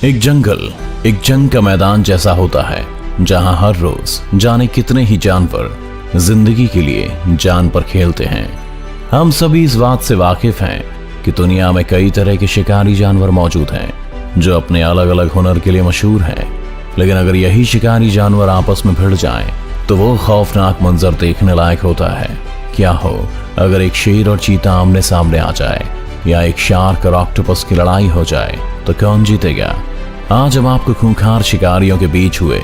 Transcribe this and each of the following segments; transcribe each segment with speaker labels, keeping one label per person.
Speaker 1: एक जंगल एक जंग का मैदान जैसा होता है, जहां हर रोज जाने कितने ही जानवर जिंदगी के लिए जान पर खेलते हैं। हम सभी इस बात से वाकिफ हैं कि दुनिया में कई तरह के शिकारी जानवर मौजूद हैं जो अपने अलग अलग हुनर के लिए मशहूर हैं। लेकिन अगर यही शिकारी जानवर आपस में भिड़ जाएं, तो वो खौफनाक मंजर देखने लायक होता है। क्या हो अगर एक शेर और चीता आमने सामने आ जाए, या एक शार्क और ऑक्टोपस की लड़ाई हो जाए, तो कौन जीतेगा? आज हम आपको खूंखार शिकारियों के बीच हुए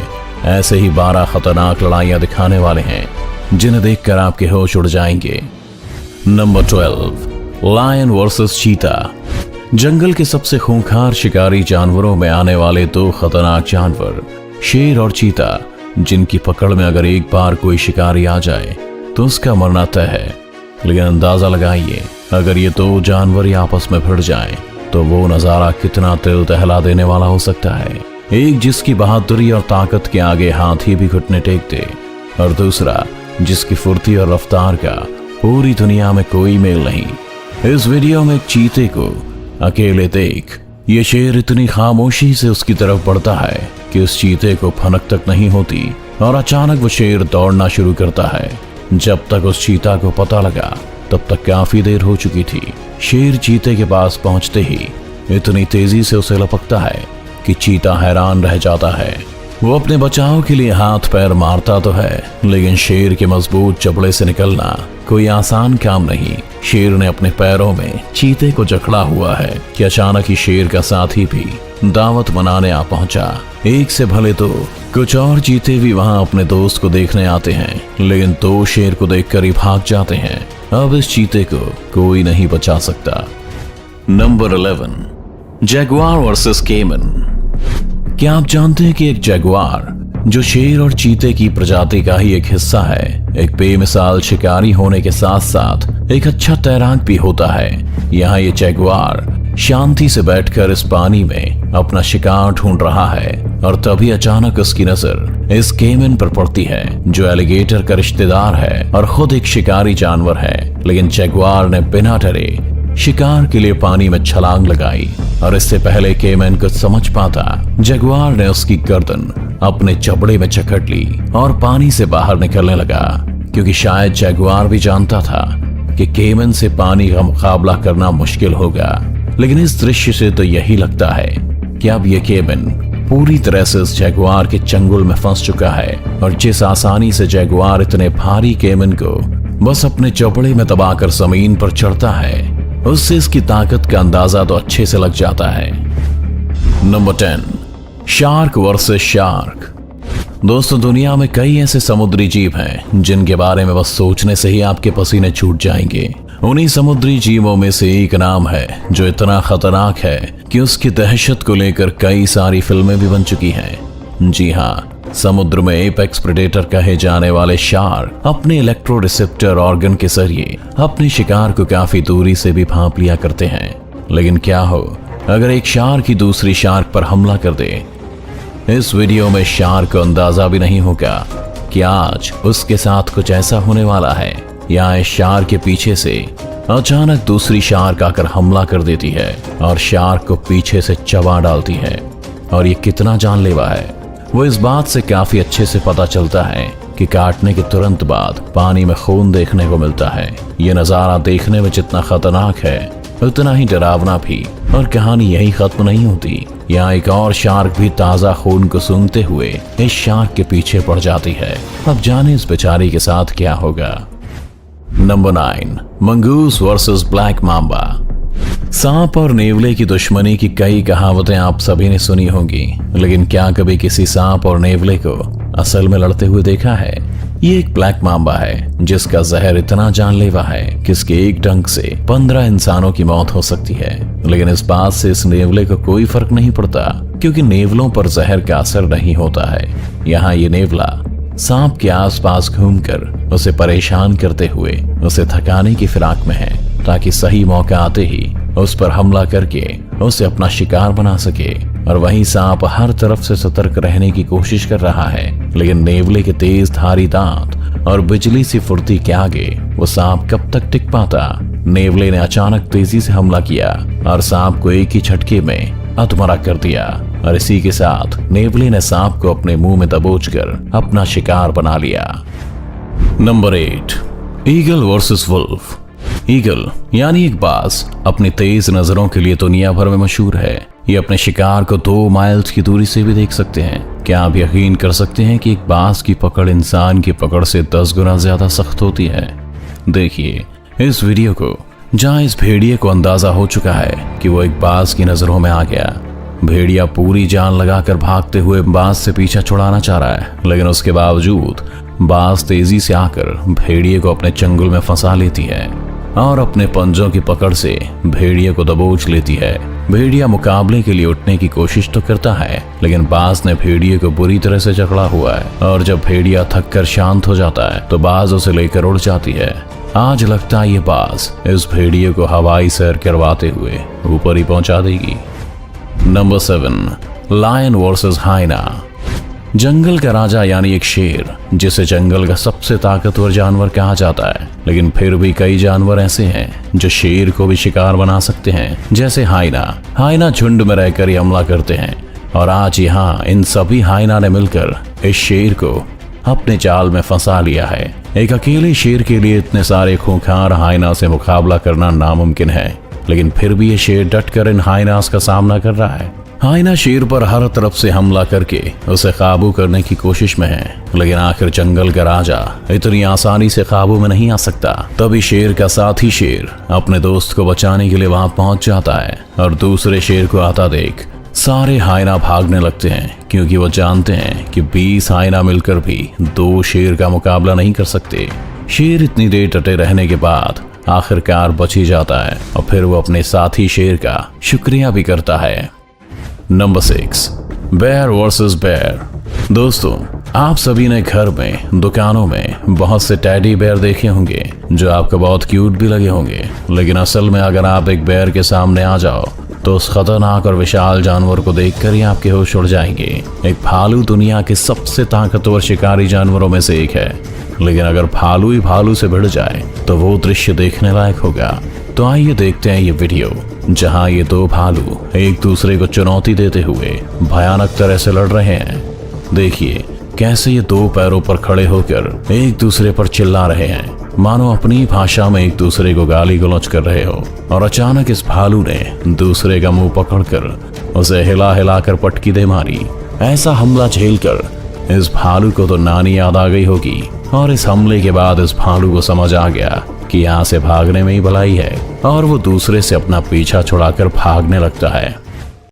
Speaker 1: ऐसे ही 12 खतरनाक लड़ाइयां दिखाने वाले हैं जिन्हें देखकर आपके होश उड़ जाएंगे। नंबर 12, लायन वर्सेस चीता। जंगल के सबसे खूंखार शिकारी जानवरों में आने वाले 2 खतरनाक जानवर, शेर और चीता, जिनकी पकड़ में अगर एक बार कोई शिकारी आ जाए तो उसका मरना तय है। लेकिन अंदाजा लगाइए, अगर ये 2 जानवर ही आपस में भिड़ जाएं, तो वो नजारा कितना दिल दहला देने वाला हो सकता है। एक जिसकी बहादुरी और ताकत के आगे हाथी भी घुटने टेक दे, और दूसरा जिसकी फुर्ती और रफ्तार का पूरी दुनिया में कोई मेल नहीं। इस वीडियो में एक चीते को अकेले देख ये शेर इतनी खामोशी से उसकी तरफ बढ़ता है कि उस चीते को भनक तक नहीं होती, और अचानक वो शेर दौड़ना शुरू करता है। जब तक उस चीता को पता लगा तब तक काफी देर हो चुकी थी। शेर चीते के पास पहुंचते ही इतनी तेजी से उसे लपकता है कि चीता हैरान रह जाता है। वो अपने बचाव के लिए हाथ पैर मारता तो है, लेकिन शेर के मजबूत जबड़े से निकलना कोई आसान काम नहीं। शेर ने अपने पैरों में चीते को जकड़ा हुआ है कि अचानक ही शेर का साथी भी दावत मनाने आ पहुंचा। एक से भले तो कुछ और चीते भी वहां अपने दोस्त को देखने आते हैं, लेकिन 2 शेर को देखकर ही भाग जाते हैं। अब इस चीते को कोई नहीं बचा सकता। नंबर 11, जैगुआर वर्सेस केमन। क्या आप जानते हैं कि एक जैगुआर, जो शेर और चीते की प्रजाति का ही एक हिस्सा है, एक बेमिसाल शिकारी होने के साथ साथ एक अच्छा तैराक भी होता है। यहाँ ये जैगुआर शांति से बैठकर इस पानी में अपना शिकार ढूंढ रहा है, और तभी अचानक उसकी नजर इस केमन पर पड़ती है, जो एलिगेटर का रिश्तेदार है और खुद एक शिकारी जानवर है। लेकिन जैगुआर ने बिना डरे शिकार के लिए पानी में छलांग लगाई, और इससे पहले केमन कुछ समझ पाता, जैगुआर ने उसकी गर्दन अपने जबड़े में जकड़ ली और पानी से बाहर निकलने लगा, क्योंकि शायद जैगुआर भी जानता था कि केमन से पानी का मुकाबला करना मुश्किल होगा। लेकिन इस दृश्य से तो यही लगता है कि अब ये केमन पूरी तरह से इस जैगुआर के चंगुल में फंस चुका है, और जिस आसानी से जैगुआर इतने भारी केमन को बस अपने जबड़े में दबाकर जमीन पर चढ़ता है, उससे इसकी ताकत का अंदाजा तो अच्छे से लग जाता है। Number 10, shark versus shark. दोस्तों, दुनिया में कई ऐसे समुद्री जीव हैं जिनके बारे में बस सोचने से ही आपके पसीने छूट जाएंगे। उन्हीं समुद्री जीवों में से एक नाम है जो इतना खतरनाक है कि उसकी दहशत को लेकर कई सारी फिल्में भी बन चुकी हैं। जी हाँ, समुद्र में एपेक्स प्रेडेटर कहे जाने वाले शार्क अपने इलेक्ट्रो रिसेप्टर ऑर्गन के जरिए अपने शिकार को काफी दूरी से भी भांप लिया करते हैं। लेकिन क्या हो अगर एक शार्क ही दूसरी शार्क पर हमला कर दे? इस वीडियो में शार्क को अंदाजा भी नहीं होगा कि आज उसके साथ कुछ ऐसा होने वाला है। यहाँ इस शार्क के पीछे से अचानक दूसरी शार्क आकर हमला कर देती है और शार्क को पीछे से चबा डालती है। और ये कितना जानलेवा है वो इस बात से काफी अच्छे से पता चलता है कि काटने के तुरंत बाद पानी में खून देखने को मिलता है। ये नजारा देखने में जितना खतरनाक है उतना ही डरावना भी। और कहानी यही खत्म नहीं होती। यहाँ एक और शार्क भी ताजा खून को सूंघते हुए इस शार्क के पीछे पड़ जाती है। अब जाने इस बेचारी के साथ क्या होगा। Number 9, mongoose versus black Mamba. सांप और नेवले की दुश्मनी की कई कहावतें आप सभी ने सुनी होंगी, लेकिन क्या कभी किसी सांप और नेवले को असल में लड़ते हुए देखा है? ये एक ब्लैक मांबा है जिसका जहर इतना जानलेवा है कि इसके एक डंक से 15 इंसानों की मौत हो सकती है। लेकिन इस बात से इस नेवले को कोई फर्क नहीं पड़ता, क्योंकि नेवलों पर जहर का असर नहीं होता है। यहाँ ये नेवला सांप के आसपास घूमकर उसे परेशान करते हुए उसे थकाने की फिराक में है, ताकि सही मौका आते ही उस पर हमला करके उसे अपना शिकार बना सके। और वहीं सांप हर तरफ से सतर्क रहने की कोशिश कर रहा है, लेकिन नेवले के तेज धारी दांत और बिजली सी फुर्ती के आगे वो सांप कब तक टिक पाता। नेवले ने अचानक तेजी से हमला किया और सांप को एक ही झटके में अधमरा कर दिया। और इसी के साथ नेवले ने सांप को अपने मुंह में दबोचकर अपना शिकार बना लिया। Number 8, eagle versus wolf. Eagle यानी एक बाज अपनी तेज नजरों के लिए दुनिया भर में मशहूर है। ये अपने शिकार को 2 माइल्स की दूरी से भी देख सकते हैं। क्या आप यकीन कर सकते हैं कि एक बाज की पकड़ इंसान की पकड़ से 10 गुना ज्यादा सख्त होती है। देखिए इस वीडियो को, जहां इस भेड़िए को अंदाजा हो चुका है कि वो एक बाज की नजरों में आ गया। भेड़िया पूरी जान लगाकर भागते हुए बाज से पीछा छुड़ाना चाह रहा है, लेकिन उसके बावजूद बाज तेजी से आकर भेड़िए को अपने चंगुल में फंसा लेती है और अपने पंजों की पकड़ से भेड़िए को दबोच लेती है। भेड़िया मुकाबले के लिए उठने की कोशिश तो करता है, लेकिन बाज ने भेड़िए को बुरी तरह से जकड़ा हुआ है और जब भेड़िया थक कर शांत हो जाता है तो बाज उसे लेकर उड़ जाती है। आज लगता है ये बाज इस भेड़िए को हवाई सैर करवाते हुए ऊपर ही पहुंचा देगी। Number 7, lion versus hyena. जंगल का राजा यानी एक शेर, जिसे जंगल का सबसे ताकतवर जानवर कहा जाता है, लेकिन फिर भी कई जानवर ऐसे हैं जो शेर को भी शिकार बना सकते हैं, जैसे हाइना। हाइना झुंड में रहकर ही हमला करते हैं और आज यहाँ इन सभी हाइना ने मिलकर इस शेर को अपने जाल में फंसा लिया है। एक अकेले शेर के लिए इतने सारे खूंखार हाइना से मुकाबला करना नामुमकिन है, लेकिन फिर भी ये शेर डटकर इन हाइनास का सामना कर रहा है। हाइना शेर पर हर तरफ से हमला करके उसे काबू करने की कोशिश में है, लेकिन आखिर जंगल का राजा इतनी आसानी से काबू में नहीं आ सकता। तभी शेर का साथी शेर अपने दोस्त को बचाने के लिए वहां पहुंच जाता है और दूसरे शेर को आता देख सारे हाइना भागने लगते हैं, क्योंकि वो जानते हैं कि 20 हाइना मिलकर भी 2 शेर का मुकाबला नहीं कर सकते। शेर इतनी देर डटे रहने के बाद आखिरकार बच ही जाता है और फिर वो अपने साथी शेर का शुक्रिया भी करता है। Number 6, bear versus bear. दोस्तों, आप सभी ने घर में, दुकानों में बहुत से टेडी बेयर देखे होंगे जो आपको बहुत क्यूट भी लगे होंगे, लेकिन असल में अगर आप एक बेयर के सामने आ जाओ तो उस खतरनाक और विशाल जानवर को देखकर ही आपके होश उड़ जाएंगे। एक भालू दुनिया के सबसे ताकतवर शिकारी जानवरों में से एक है, लेकिन अगर भालू ही भालू से भिड़ जाए तो वो दृश्य देखने लायक होगा। तो आइए देखते हैं ये वीडियो, जहां ये 2 भालू एक दूसरे को चुनौती देते हुए भयानक तरह से लड़ रहे हैं। देखिए कैसे ये 2 पैरों पर खड़े होकर एक दूसरे पर चिल्ला रहे हैं, मानो अपनी भाषा में एक दूसरे को गाली गलौज कर रहे हो। और अचानक इस भालू ने दूसरे का मुंह पकड़कर उसे हिला हिलाकर पटकी दे मारी। ऐसा हमला झेलकर इस भालू को तो नानी याद आ गई होगी, और इस हमले के बाद इस भालू को समझ आ गया कि यहाँ से भागने में ही भलाई है, और वो दूसरे से अपना पीछा छुड़ाकर भागने लगता है।